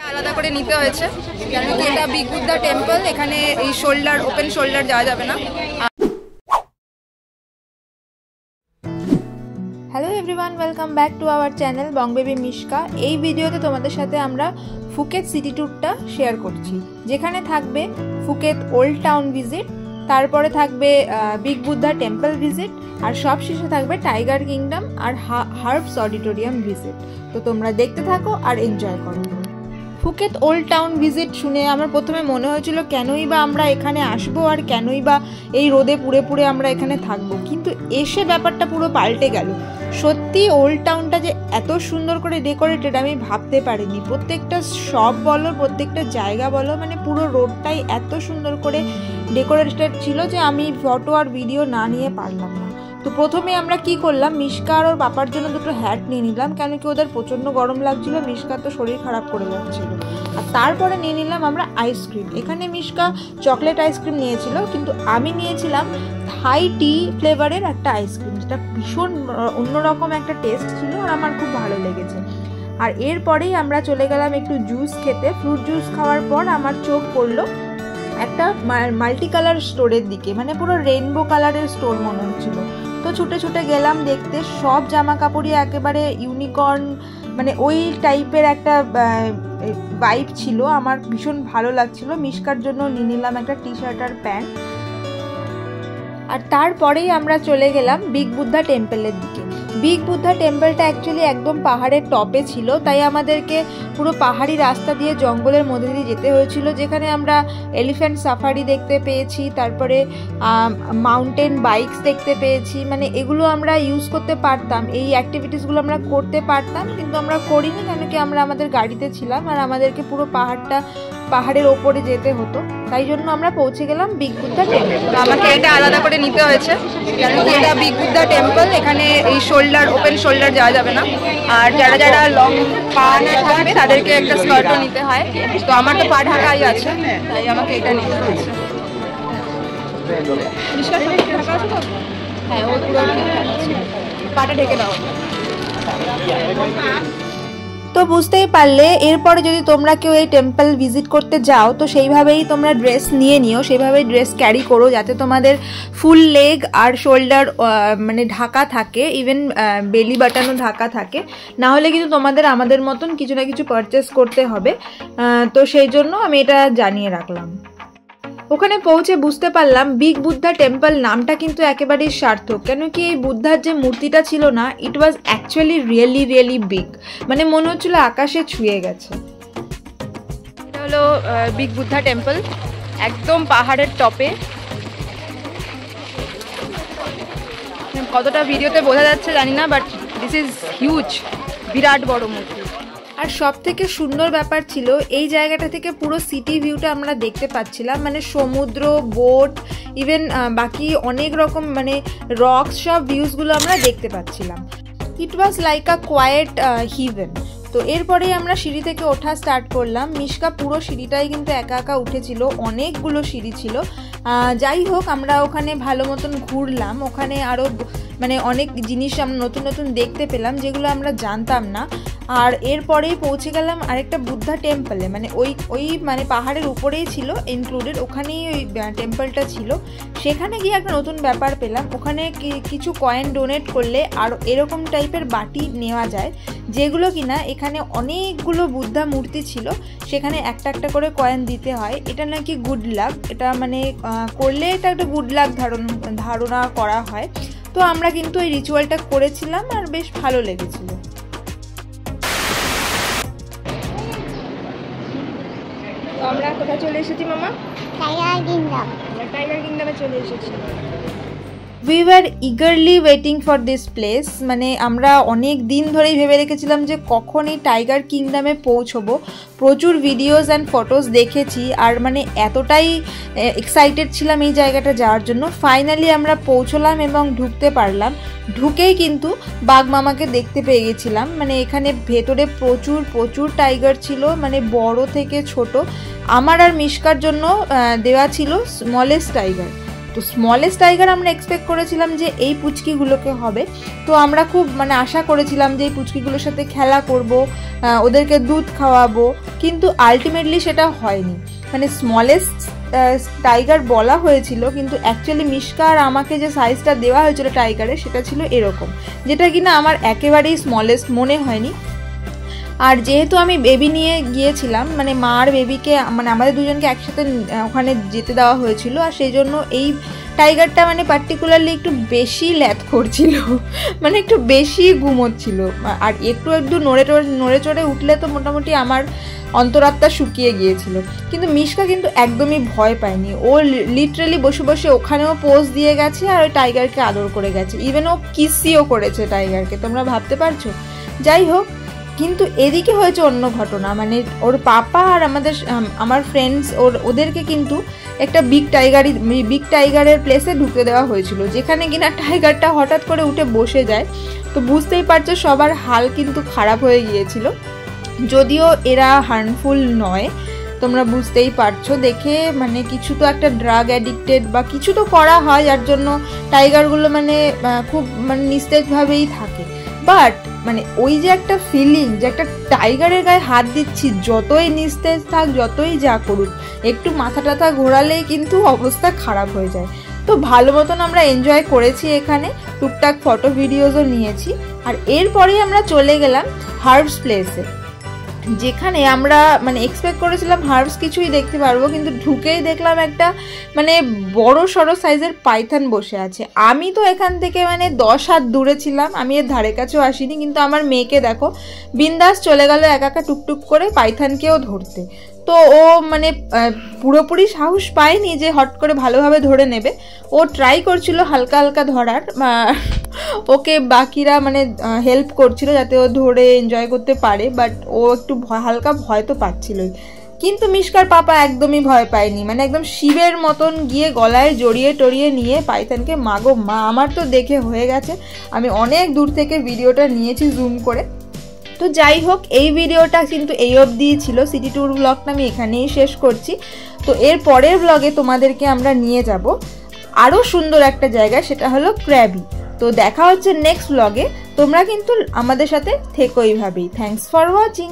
আলাদা করে নিতে হয়েছে কারণ কি এটা বিগ বুদ্ধা টেম্পল, এখানে এই শোল্ডার ওপেন শোল্ডার যাওয়া যাবে না। Hello everyone, welcome back to our channel Bong baby Mishka. এই ভিডিওতে তোমাদের সাথে আমরা ফুকেত সিটি ট্যুরটা শেয়ার করছি, যেখানে থাকবে ফুকেত ওল্ড টাউন ভিজিট, তারপরে থাকবে বিগ বুদ্ধা টেম্পল ভিজিট, আর সব শেষে থাকবে টাইগার কিংডম আর হার্বস অডিটোরিয়াম ভিজিট। তো তোমরা দেখতে থাকো আর এনজয় করো। ফুকেত ওল্ড টাউন ভিজিট শুনে আমার প্রথমে মনে হয়েছিল কেনই বা আমরা এখানে আসবো আর কেনই বা এই রোদে পুড়ে পুড়ে আমরা এখানে থাকবো, কিন্তু এসে ব্যাপারটা পুরো পাল্টে গেল। সত্যি ওল্ড টাউনটা যে এত সুন্দর করে ডেকোরেটেড আমি ভাবতে পারিনি। প্রত্যেকটা শপ বলো, প্রত্যেকটা জায়গা বলো, মানে পুরো রোডটাই এত সুন্দর করে ডেকোরেটেড ছিল যে আমি ফটো আর ভিডিও না নিয়ে পারলাম না। তো প্রথমে আমরা কি করলাম, মিশকা আর ওর পাপার জন্য দুটো হ্যাট নিয়ে নিলাম, কেন কি ওদের প্রচণ্ড গরম লাগছিল, মিশকার তো শরীর খারাপ করে যাচ্ছিল। আর তারপরে নিয়ে নিলাম আমরা আইসক্রিম। এখানে মিশকা চকলেট আইসক্রিম নিয়েছিল, কিন্তু আমি নিয়েছিলাম থাই টি ফ্লেভারের একটা আইসক্রিম, যেটা ভীষণ অন্যরকম একটা টেস্ট ছিল আর আমার খুব ভালো লেগেছে। আর এরপরেই আমরা চলে গেলাম একটু জুস খেতে। ফ্রুট জুস খাওয়ার পর আমার চোখ পড়লো একটা মাল্টি কালার স্টোরের দিকে, মানে পুরো রেইনবো কালারের স্টোর মনে হচ্ছিল। তো ছুটে ছুটে গেলাম দেখতে। সব জামা কাপড়ই একেবারে ইউনিকর্ন, মানে ওই টাইপের একটা ভাইব ছিল, আমার ভীষণ ভালো লাগছিল। মিশকার জন্য নিয়ে নিলাম একটা টি শার্ট আর প্যান্ট। আর তারপরেই আমরা চলে গেলাম বিগ বুদ্ধা টেম্পলের দিকে। বিগ বুদ্ধা টেম্পলটা অ্যাকচুয়ালি একদম পাহাড়ের টপে ছিল, তাই আমাদেরকে পুরো পাহাড়ি রাস্তা দিয়ে জঙ্গলের মধ্যে দিয়ে যেতে হয়েছিল, যেখানে আমরা এলিফ্যান্ট সাফারি দেখতে পেয়েছি, তারপরে মাউন্টেন বাইকস দেখতে পেয়েছি। মানে এগুলো আমরা ইউজ করতে পারতাম, এই অ্যাক্টিভিটিসগুলো আমরা করতে পারতাম, কিন্তু আমরা করিনি, কেন কি আমরা আমাদের গাড়িতে ছিলাম আর আমাদেরকে পুরো পাহাড়ের ওপরে যেতে হতো। তাই জন্য আমরা পৌঁছে গেলাম বিগ বুদ্ধা টেম্পল। আমাকে এটা আলাদা করে নিতে হয়েছে কারণ কি এটা বিগ বুদ্ধা টেম্পল, এখানে এই শোল্ডার ওপেন শোল্ডার যাওয়া যাবে না। আর যারা যারা লং পা না থাকবে তাদেরকে একটা স্কার্টও নিতে হয়। তো আমার তো পা ঢাকাই আছে, তাই আমাকে এটা নিতে হয়েছে। হ্যাঁ, ও পুরো পাটা ঢেকে দাও। তো বুঝতেই পারলে, এরপরে যদি তোমরা কেউ এই টেম্পল ভিজিট করতে যাও তো সেইভাবেই তোমরা ড্রেস নিয়ে নিও, সেইভাবেই ড্রেস ক্যারি করো, যাতে তোমাদের ফুল লেগ আর শোল্ডার মানে ঢাকা থাকে, ইভেন বেলি বাটনও ঢাকা থাকে। না হলে কিন্তু তোমাদের আমাদের মতন কিছু না কিছু পারচেস করতে হবে। তো সেই জন্য আমি এটা জানিয়ে রাখলাম। ওখানে পৌঁছে বুঝতে পারলাম বিগ বুদ্ধা টেম্পল নামটা কিন্তু একেবারেই সার্থক, কেন কি এই বুদ্ধার যে মূর্তিটা ছিল না, ইট ওয়াজ অ্যাকচুয়ালি রিয়েলি বিগ, মানে মনে হচ্ছিল আকাশে ছুঁয়ে গেছে। এটা হলো বিগ বুদ্ধা টেম্পল, একদম পাহাড়ের টপে। কতটা ভিডিওতে বোঝা যাচ্ছে জানি না, বাট দিস ইজ হিউজ, বিরাট বড় মূর্তি। আর সব থেকে সুন্দর ব্যাপার ছিল এই জায়গাটা থেকে পুরো সিটি ভিউটা আমরা দেখতে পাচ্ছিলাম, মানে সমুদ্র, বোট, ইভেন বাকি অনেক রকম মানে রক্স, সব ভিউজগুলো আমরা দেখতে পাচ্ছিলাম। It was like a quiet heaven. তো এরপরেই আমরা সিঁড়ি থেকে ওঠা স্টার্ট করলাম। মিশকা পুরো সিঁড়িটাই কিন্তু একা একা উঠেছিল, অনেকগুলো সিঁড়ি ছিল। যাই হোক, আমরা ওখানে ভালো মতন ঘুরলাম, ওখানে আরও মানে অনেক জিনিস আমরা নতুন নতুন দেখতে পেলাম যেগুলো আমরা জানতাম না। আর এরপরেই পৌঁছে গেলাম আরেকটা বুদ্ধা টেম্পলে, মানে ওই মানে পাহাড়ের উপরেই ছিল ইনক্লুডেড, ওখানেই ওই টেম্পলটা ছিল। সেখানে গিয়ে একটা নতুন ব্যাপার পেলাম, ওখানে কিছু কয়েন ডোনেট করলে আর এরকম টাইপের বাটি নেওয়া যায়, যেগুলো কিনা এখানে অনেকগুলো বুদ্ধা মূর্তি ছিল, সেখানে একটা একটা করে কয়েন দিতে হয়। এটা নাকি গুড লাক, এটা মানে করলে এটা একটা গুড লাক ধারণা করা হয়। তো আমরা কিন্তু এই রিচুয়ালটা করেছিলাম আর বেশ ভালো লেগেছিল। আমরা কোথায় চলে এসেছি মামা? Tiger kingdom. আমরা টাইগার কিংডমে চলে এসেছি। We were eagerly waiting for this place, মানে আমরা অনেক দিন ধরেই ভেবে রেখেছিলাম যে কখন এই টাইগার কিংডমে পৌঁছবো। প্রচুর ভিডিওস অ্যান্ড ফটোস দেখেছি, আর মানে এতটাই এক্সাইটেড ছিলাম এই জায়গাটা যাওয়ার জন্য। ফাইনালি আমরা পৌঁছলাম এবং ঢুকতে পারলাম। ঢুকেই কিন্তু বাঘ মামাকে দেখতে পেয়ে গেছিলাম, মানে এখানে ভেতরে প্রচুর টাইগার ছিল, মানে বড় থেকে ছোট। আমার আর মিশকার জন্য দেওয়া ছিল স্মলেস্ট টাইগার। তো স্মলেস্ট টাইগার আমরা এক্সপেক্ট করেছিলাম যে এই পুচকিগুলোকে হবে, তো আমরা খুব মানে আশা করেছিলাম যে এই পুচকিগুলোর সাথে খেলা করব, ওদেরকে দুধ খাওয়াবো, কিন্তু আলটিমেটলি সেটা হয়নি। মানে স্মলেস্ট টাইগার বলা হয়েছিল, কিন্তু অ্যাকচুয়ালি মিশকা আর আমাকে যে সাইজটা দেওয়া হয়েছিল টাইগারের সেটা ছিল এরকম, যেটা কিনা আমার একেবারেই স্মলেস্ট মনে হয়নি। আর যেহেতু আমি বেবি নিয়ে গিয়েছিলাম, মানে মা আর বেবিকে মানে আমাদের দুজনকে একসাথে ওখানে যেতে দেওয়া হয়েছিল, আর সেই জন্য এই টাইগারটা মানে পার্টিকুলারলি একটু বেশি ল্যাথ করছিল, মানে একটু বেশি ঘুমোচ্ছিল, আর একটু নড়ে চড়ে উঠলে তো মোটামুটি আমার অন্তরাত্মা শুকিয়ে গিয়েছিল। কিন্তু মিশকা কিন্তু একদমই ভয় পায়নি, ও লিটারালি বসে বসে ওখানেও পোজ দিয়ে গেছে আর ওই টাইগারকে আদর করে গেছে, ইভেন ও কিসিও করেছে টাইগারকে, তোমরা ভাবতে পারছো। যাই হোক, কিন্তু এদিকে হয়েছে অন্য ঘটনা, মানে ওর পাপা আর আমার ফ্রেন্ডস ওদেরকে কিন্তু একটা বিগ টাইগারের প্লেসে ঢুকে দেওয়া হয়েছিল, যেখানে কিনা টাইগারটা হঠাৎ করে উঠে বসে যায়। তো বুঝতেই পারছো সবার হাল কিন্তু খারাপ হয়ে গিয়েছিল, যদিও এরা হার্মফুল নয়, তোমরা বুঝতেই পারছো দেখে, মানে কিছু তো একটা ড্রাগ অ্যাডিক্টেড বা কিছু তো করা হয় যার জন্য টাইগারগুলো মানে খুব মানে নিস্তেজভাবেই থাকে। বাট মানে ওই যে একটা ফিলিং যে একটা টাইগারের গায়ে হাত দিচ্ছি, যতই নিস্তেজ থাক যতই যা করুক, একটু মাথা টাথা ঘোরালেই কিন্তু অবস্থা খারাপ হয়ে যায়। তো ভালো মতন আমরা এনজয় করেছি, এখানে টুকটাক ফটো ভিডিওসও নিয়েছি। আর এরপরেই আমরা চলে গেলাম হার্বস প্লেসে, যেখানে আমরা মানে এক্সপেক্ট করেছিলাম হার্বস কিছুই দেখতে পারবো, কিন্তু ঢুকেই দেখলাম একটা মানে বড় সড়ো সাইজের পাইথন বসে আছে। আমি তো এখান থেকে মানে 10 হাত দূরে ছিলাম, আমি এর ধারে কাছেও আসিনি, কিন্তু আমার মেয়েকে দেখো বিন্দাস চলে গেল একা একা টুকটুক করে পাইথনকেও ধরতে। তো ও মানে পুরোপুরি সাহস পায়নি যে হট করে ভালোভাবে ধরে নেবে, ও ট্রাই করছিল হালকা হালকা ধরার, ওকে বাকিরা মানে হেল্প করছিল যাতে ও ধরে এনজয় করতে পারে, বাট ও একটু হালকা ভয় তো পাচ্ছিলই। কিন্তু মিশকার পাপা একদমই ভয় পায়নি, মানে একদম শিবের মতন গিয়ে গলায় জড়িয়ে টড়িয়ে নিয়ে পাইথনকে মাগো মা, আমার তো দেখে হয়ে গেছে, আমি অনেক দূর থেকে ভিডিওটা নিয়েছি জুম করে। তো যাই হোক, এই ভিডিওটা কিন্তু এই অবধি ছিল, সিটি ট্যুর ব্লগটা আমি এখানেই শেষ করছি। তো এর পরের ব্লগে তোমাদেরকে আমরা নিয়ে যাব আরও সুন্দর একটা জায়গা, সেটা হলো ক্র্যাবি। তো দেখা হচ্ছে নেক্সট ব্লগে, তোমরা কিন্তু আমাদের সাথে থেকো এইভাবেই। Thanks for watching.